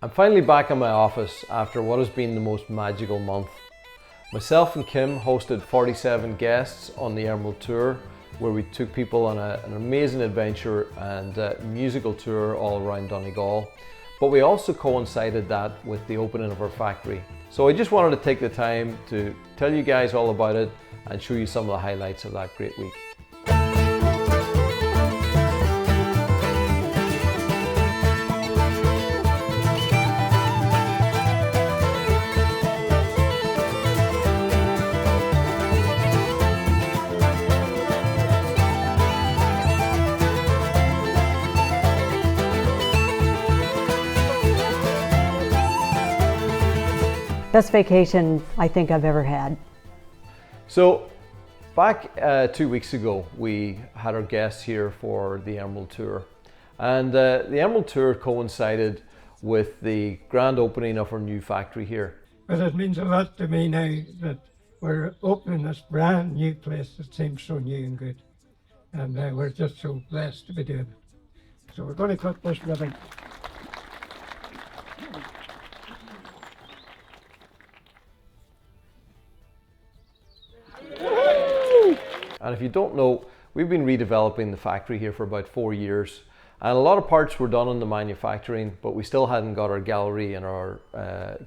I'm finally back in my office after what has been the most magical month. Myself and Kim hosted 47 guests on the Emerald Tour, where we took people on an amazing adventure and musical tour all around Donegal. But we also coincided that with the opening of our factory. So I just wanted to take the time to tell you guys all about it and show you some of the highlights of that great week. Best vacation I think I've ever had. So back 2 weeks ago, we had our guests here for the Emerald Tour. And the Emerald Tour coincided with the grand opening of our new factory here. But it means a lot to me now that we're opening this brand new place that seems so new and good. And we're just so blessed to be doing it. So we're going to cut this ribbon. And if you don't know, we've been redeveloping the factory here for about 4 years. And a lot of parts were done in the manufacturing, but we still hadn't got our gallery and our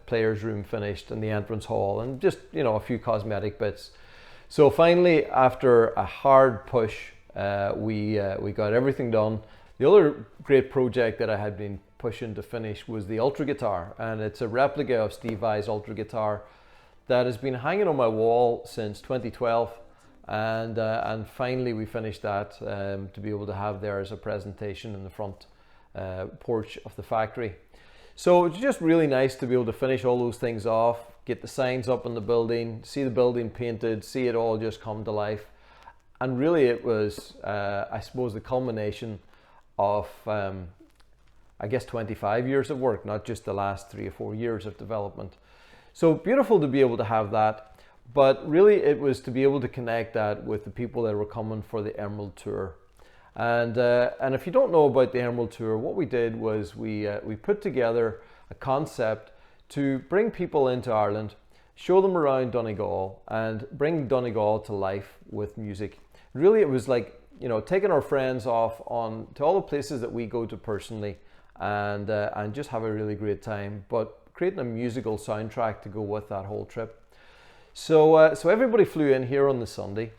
players room finished and the entrance hall and just, you know, a few cosmetic bits. So finally, after a hard push, we got everything done. The other great project that I had been pushing to finish was the Ultra guitar. And it's a replica of Steve Vai's Ultra guitar that has been hanging on my wall since 2012. And finally we finished that to be able to have there as a presentation in the front porch of the factory. So it's just really nice to be able to finish all those things off, get the signs up in the building, see the building painted, see it all just come to life. And really it was, I suppose, the culmination of, I guess, 25 years of work, not just the last 3 or 4 years of development. So beautiful to be able to have that. But really it was to be able to connect that with the people that were coming for the Emerald Tour. And if you don't know about the Emerald Tour, what we did was we put together a concept to bring people into Ireland, show them around Donegal and bring Donegal to life with music. Really it was like, you know, taking our friends off on to all the places that we go to personally and just have a really great time, but creating a musical soundtrack to go with that whole trip. So everybody flew in here on the Sunday.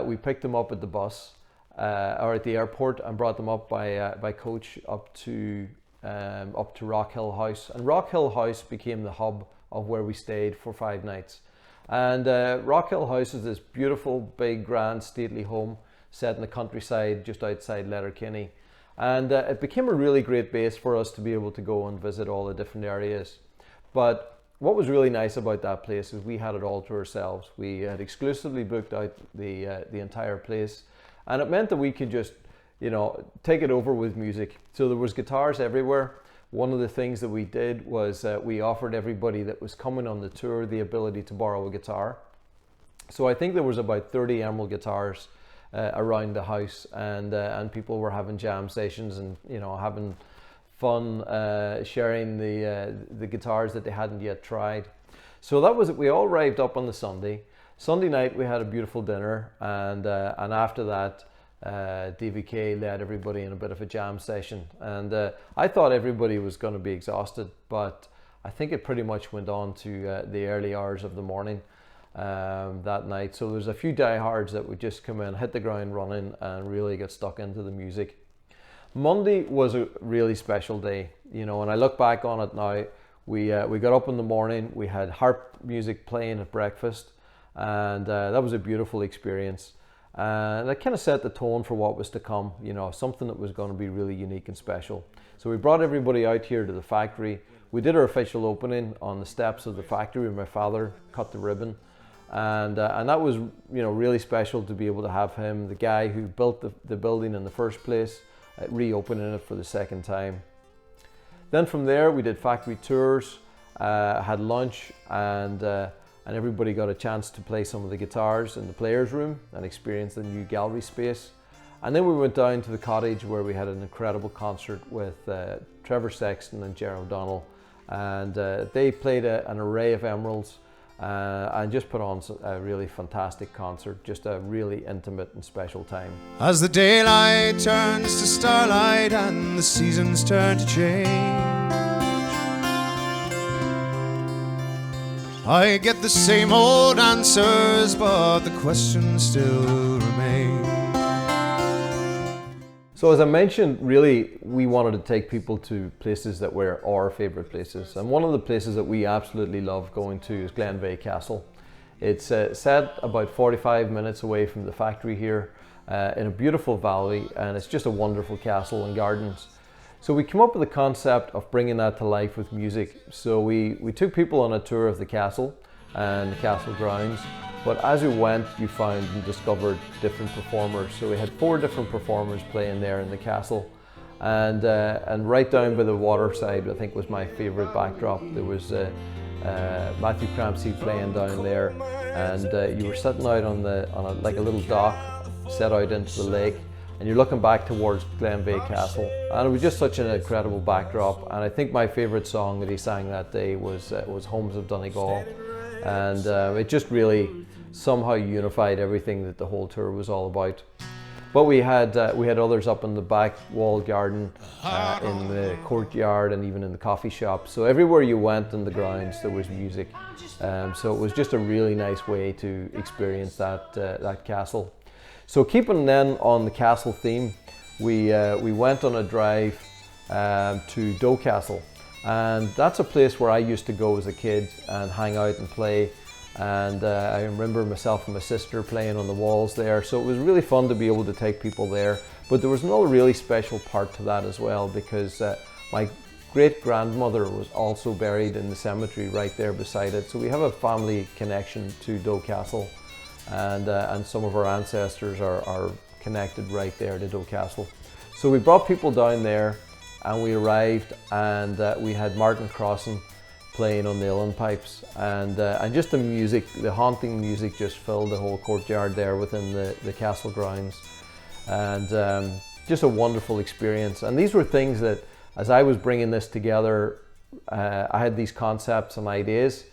We picked them up at the bus or at the airport and brought them up by coach up to Rock Hill House. And Rock Hill House became the hub of where we stayed for 5 nights. And Rock Hill House is this beautiful, big, grand, stately home set in the countryside just outside Letterkenny. And it became a really great base for us to be able to go and visit all the different areas. But what was really nice about that place is we had it all to ourselves. We had exclusively booked out the entire place, and it meant that we could just, you know, take it over with music. So there was guitars everywhere. One of the things that we did was we offered everybody that was coming on the tour the ability to borrow a guitar. So I think there was about 30 Emerald guitars around the house, and people were having jam sessions and, you know, having fun sharing the guitars that they hadn't yet tried. So that was it. We all arrived up on the Sunday. Sunday night we had a beautiful dinner, and after that DVK led everybody in a bit of a jam session. And I thought everybody was going to be exhausted, but I think it pretty much went on to the early hours of the morning that night. So there's a few diehards that would just come in, hit the ground running, and really get stuck into the music. Monday was a really special day, you know, and I look back on it now. We got up in the morning, we had harp music playing at breakfast, and that was a beautiful experience. And it kind of set the tone for what was to come, you know, something that was going to be really unique and special. So we brought everybody out here to the factory. We did our official opening on the steps of the factory where my father cut the ribbon. And that was, you know, really special to be able to have him, the guy who built the building in the first place, reopening it for the second time. Then from there we did factory tours, had lunch, and everybody got a chance to play some of the guitars in the players room and experience the new gallery space. And then we went down to the cottage where we had an incredible concert with Trevor Sexton and Gerald O'Donnell, and they played an array of emeralds and just put on a really fantastic concert, just a really intimate and special time. As the daylight turns to starlight and the seasons turn to change, I get the same old answers, but the questions still remain. So as I mentioned, really we wanted to take people to places that were our favourite places, and one of the places that we absolutely love going to is Glenveagh Castle. It's set about 45 minutes away from the factory here in a beautiful valley, and it's just a wonderful castle and gardens. So we came up with the concept of bringing that to life with music. So we took people on a tour of the castle and the castle grounds. But as we went, you found and discovered different performers. So we had 4 different performers playing there in the castle. And right down by the water side, I think was my favourite backdrop. There was Matthew Crampsey playing down there. And you were sitting out on like a little dock set out into the lake. And you're looking back towards Glenveagh Castle. And it was just such an incredible backdrop. And I think my favourite song that he sang that day was Homes of Donegal. And it just really somehow unified everything that the whole tour was all about. But we had others up in the back wall garden, in the courtyard, and even in the coffee shop. So everywhere you went in the grounds there was music. So it was just a really nice way to experience that castle. So keeping then on the castle theme, we went on a drive to Doe Castle. And that's a place where I used to go as a kid and hang out and play. And I remember myself and my sister playing on the walls there. So it was really fun to be able to take people there. But there was another really special part to that as well, because my great-grandmother was also buried in the cemetery right there beside it. So we have a family connection to Doe Castle, and some of our ancestors are connected right there to Doe Castle. So we brought people down there, and we arrived, and we had Martin Crossan playing on the uilleann pipes, and just the music, the haunting music, just filled the whole courtyard there within the castle grounds, and just a wonderful experience. And these were things that, as I was bringing this together, I had these concepts and ideas,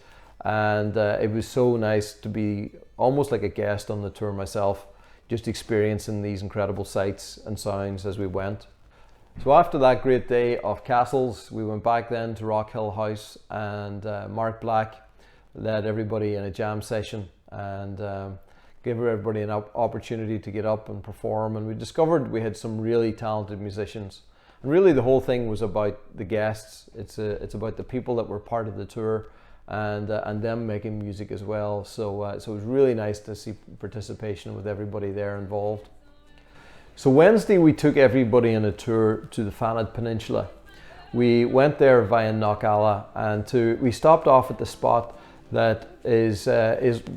and it was so nice to be almost like a guest on the tour myself, just experiencing these incredible sights and sounds as we went. So after that great day of castles, we went back then to Rockhill House, and Mark Black led everybody in a jam session and gave everybody an opportunity to get up and perform. And we discovered we had some really talented musicians. And really the whole thing was about the guests. It's about the people that were part of the tour, and them making music as well. So it was really nice to see participation with everybody there involved. So Wednesday we took everybody on a tour to the Fanad Peninsula. We went there via Gala, and we stopped off at the spot that is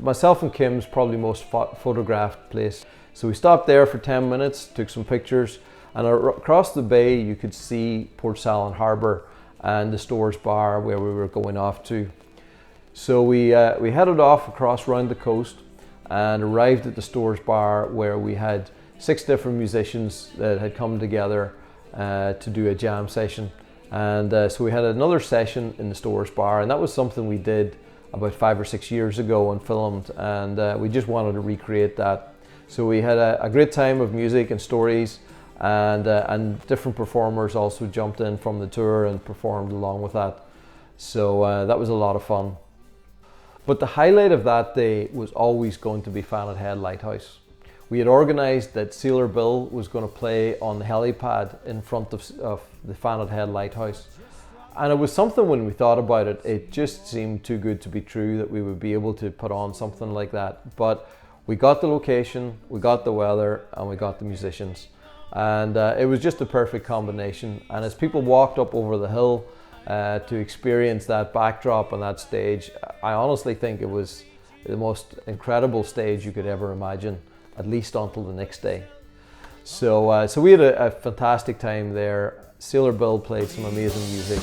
myself and Kim's probably most photographed place. So we stopped there for 10 minutes, took some pictures, and across the bay you could see Port Salin Harbour and the Stores Bar where we were going off to. So we headed off across round the coast and arrived at the Stores Bar, where we had 6 different musicians that had come together to do a jam session. And so we had another session in the Stores Bar, and that was something we did about 5 or 6 years ago and filmed, and we just wanted to recreate that. So we had a great time of music and stories, and different performers also jumped in from the tour and performed along with that. So that was a lot of fun. But the highlight of that day was always going to be Fanad Head Lighthouse. We had organised that Sailor Bill was going to play on the helipad in front of the Fanad Head Lighthouse. And it was something, when we thought about it, it just seemed too good to be true that we would be able to put on something like that. But we got the location, we got the weather, and we got the musicians. And it was just a perfect combination. And as people walked up over the hill to experience that backdrop and that stage, I honestly think it was the most incredible stage you could ever imagine, at least until the next day. So we had a fantastic time there. Sailor Bill played some amazing music.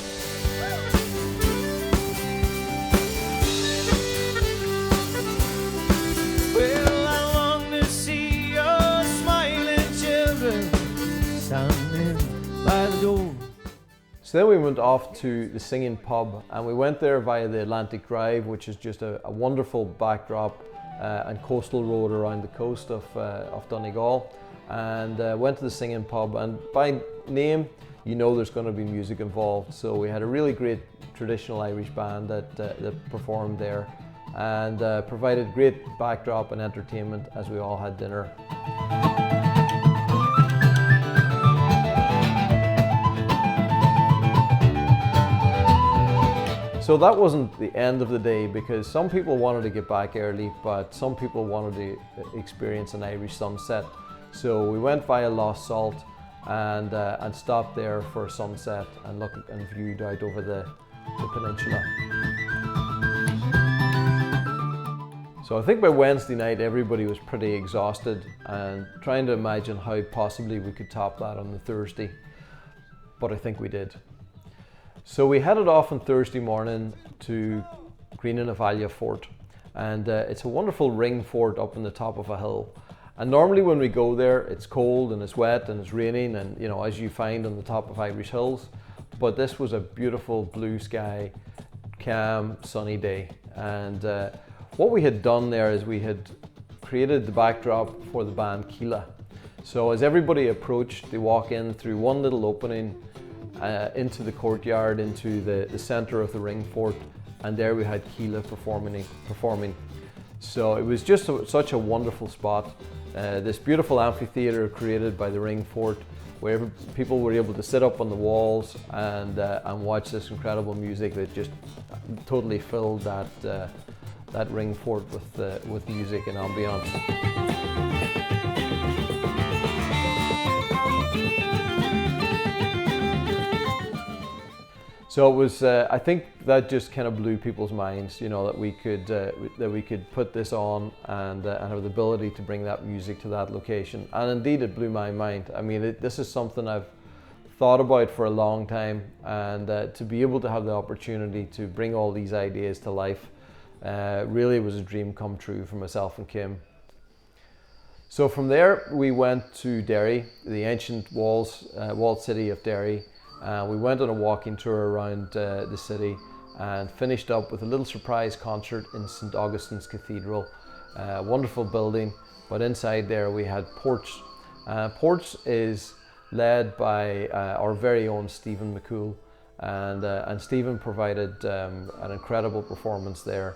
Well, I long to see your smiling children So then we went off to the Singing Pub, and we went there via the Atlantic Drive, which is just a wonderful backdrop and coastal road around the coast of Donegal, and went to the Singing Pub, and by name you know there's going to be music involved. So we had a really great traditional Irish band that performed there, and provided great backdrop and entertainment as we all had dinner. So that wasn't the end of the day, because some people wanted to get back early, but some people wanted to experience an Irish sunset. So we went via Lost Salt and stopped there for a sunset and looked and viewed out over the peninsula. So I think by Wednesday night everybody was pretty exhausted and trying to imagine how possibly we could top that on the Thursday, but I think we did. So we headed off on Thursday morning to Greenanavalia Fort, and it's a wonderful ring fort up on the top of a hill. And normally when we go there, it's cold and it's wet and it's raining, and you know, as you find on the top of Irish hills. But this was a beautiful blue sky, calm, sunny day. And what we had done there is we had created the backdrop for the band Gala. So as everybody approached, they walk in through one little opening into the courtyard, into the center of the ring fort, and there we had Gala performing. So it was just such a wonderful spot. This beautiful amphitheater created by the ring fort, where people were able to sit up on the walls and watch this incredible music that just totally filled that ring fort with music and ambience. So it was, I think that just kind of blew people's minds, you know, that we could put this on and have the ability to bring that music to that location. And indeed, it blew my mind. I mean, this is something I've thought about for a long time, and to be able to have the opportunity to bring all these ideas to life really was a dream come true for myself and Kim. So from there, we went to Derry, the ancient walled city of Derry. We went on a walking tour around the city and finished up with a little surprise concert in St. Augustine's Cathedral. Wonderful building, but inside there we had Ports. Ports is led by our very own Stephen McCool, and Stephen provided an incredible performance there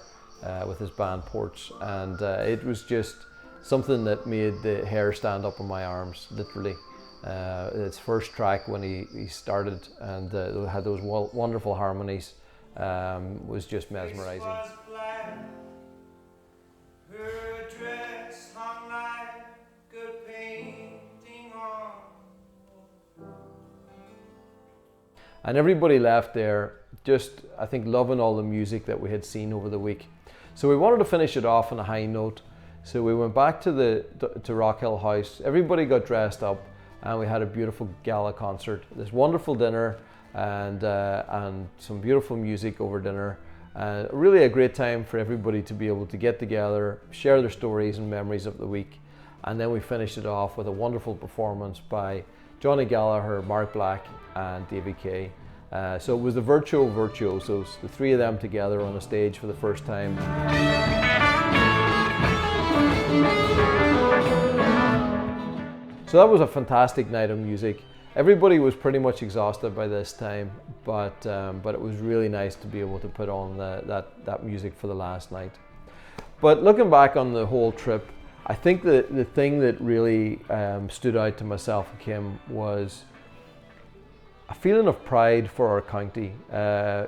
with his band Ports, and it was just something that made the hair stand up on my arms, literally. Its first track when he started and had those wonderful harmonies was just mesmerizing. And everybody left there just, I think, loving all the music that we had seen over the week. So we wanted to finish it off on a high note. So we went back to Rockhill House. Everybody got dressed up, and we had a beautiful gala concert, this wonderful dinner, and some beautiful music over dinner. Really a great time for everybody to be able to get together, share their stories and memories of the week. And then we finished it off with a wonderful performance by Johnny Gallagher, Mark Black and Davy Kay. So it was the virtuosos, the three of them together on a stage for the first time. So that was a fantastic night of music. Everybody was pretty much exhausted by this time, but it was really nice to be able to put on that music for the last night. But looking back on the whole trip, I think the thing that really stood out to myself and Kim was a feeling of pride for our county.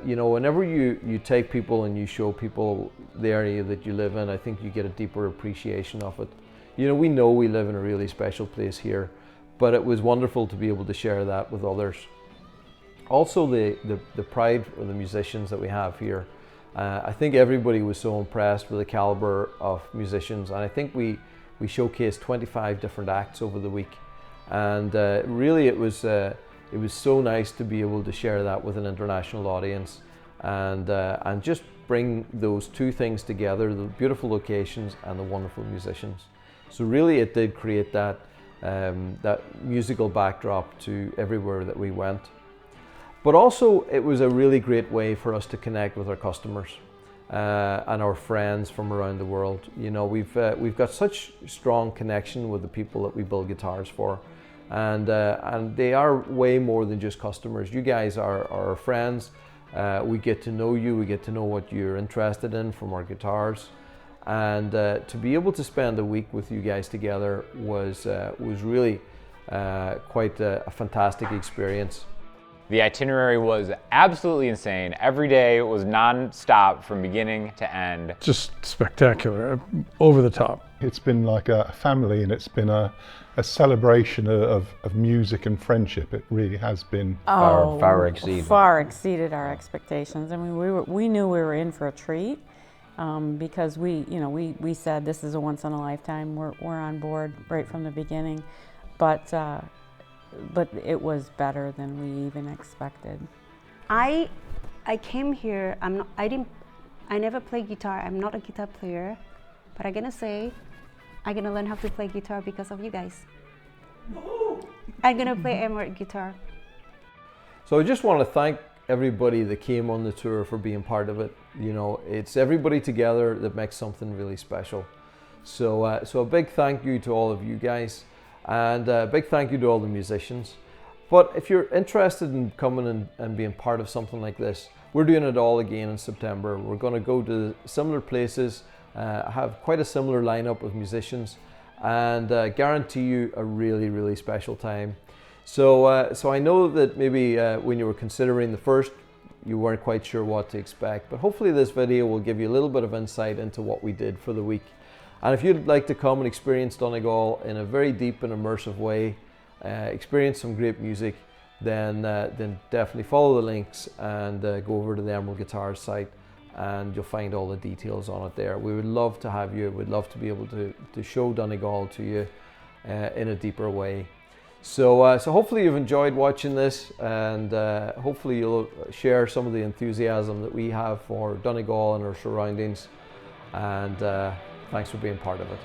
You know, whenever you take people and you show people the area that you live in, I think you get a deeper appreciation of it. You know we live in a really special place here, but it was wonderful to be able to share that with others. Also the pride of the musicians that we have here. I think everybody was so impressed with the caliber of musicians, and I think we showcased 25 different acts over the week, and really it was so nice to be able to share that with an international audience, and just bring those two things together, the beautiful locations and the wonderful musicians. So really it did create that musical backdrop to everywhere that we went. But also it was a really great way for us to connect with our customers and our friends from around the world. You know, we've got such strong connection with the people that we build guitars for, and they are way more than just customers. You guys are our friends. We get to know you. We get to know what you're interested in from our guitars, and to be able to spend a week with you guys together was really quite a fantastic experience. The itinerary was absolutely insane. Every day was non-stop from beginning to end. Just spectacular, over the top. It's been like a family, and it's been a celebration of music and friendship. It really has been. Far exceeded our expectations. I mean, we knew we were in for a treat because we said this is a once in a lifetime. We're on board right from the beginning, but it was better than we even expected. I came here. I never played guitar. I'm not a guitar player, but I'm gonna learn how to play guitar because of you guys. I'm gonna play emerald guitar. So I just want to thank everybody that came on the tour for being part of it. You know, it's everybody together that makes something really special. So a big thank you to all of you guys. And a big thank you to all the musicians. But if you're interested in coming and being part of something like this, we're doing it all again in September. We're going to go to similar places, have quite a similar lineup of musicians, and guarantee you a really, really special time. So I know that maybe when you were considering the first, you weren't quite sure what to expect, but hopefully this video will give you a little bit of insight into what we did for the week. And if you'd like to come and experience Donegal in a very deep and immersive way, experience some great music, then definitely follow the links and go over to the Emerald Guitars site, and you'll find all the details on it there. We would love to have you. We'd love to be able to show Donegal to you in a deeper way. So hopefully you've enjoyed watching this, and hopefully you'll share some of the enthusiasm that we have for Donegal and our surroundings. And thanks for being part of it.